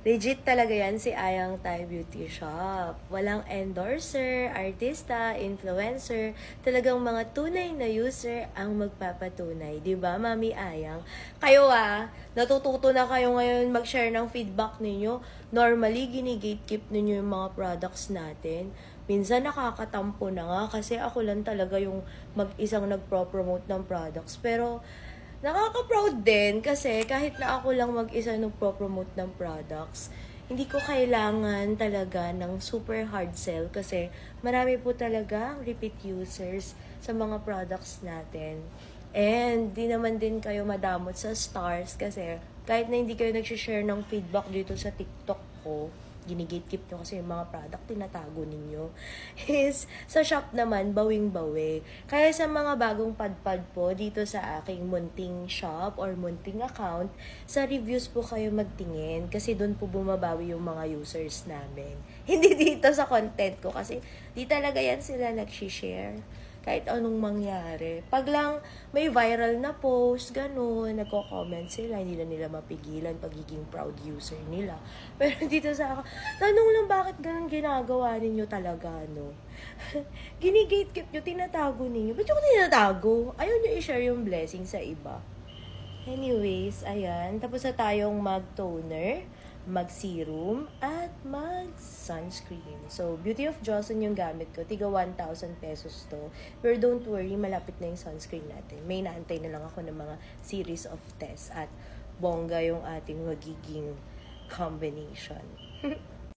Legit talaga yan si Ayang Thai Beauty Shop. Walang endorser, artista, influencer. Talagang mga tunay na user ang magpapatunay. 'Di ba, Mami Ayang? Kayo natututo na kayo ngayon mag-share ng feedback ninyo. Normally, gini-gatekeep ninyo yung mga products natin. Minsan nakakatampo na nga kasi ako lang talaga yung mag-isang nagpro-promote ng products. Pero nakaka-proud din kasi kahit na ako lang mag-isa nagpo-promote ng products, hindi ko kailangan talaga ng super hard sell kasi marami po talaga repeat users sa mga products natin. And di naman din kayo madamot sa stars kasi kahit na hindi kayo nag-share ng feedback dito sa TikTok ko, ginigatekeep nyo kasi yung mga product, tinatago ninyo. Is, sa shop naman, bawing-bawi. Kaya sa mga bagong padpad po dito sa aking munting shop or munting account, sa reviews po kayo magtingin kasi doon po bumabawi yung mga users namin. Hindi dito sa content ko kasi di talaga yan sila nag-share kahit anong mangyari. Pag lang may viral na post, ganun, nagko-comment sila, hindi na nila mapigilan pagiging proud user nila. Pero dito sa ako, tanong lang bakit ganun ginagawa ninyo talaga, no? Gini-gatekeep nyo, tinatago ninyo. Ba't yung tinatago? Ayaw nyo i-share yung blessing sa iba. Anyways, ayan. Tapos na tayong mag-toner, mag-serum, at mag-sunscreen. So, Beauty of Johnson yung gamit ko. Tiga 1,000 pesos to. Pero don't worry, malapit na yung sunscreen natin. May naantay na lang ako ng mga series of tests. At bongga yung ating magiging combination.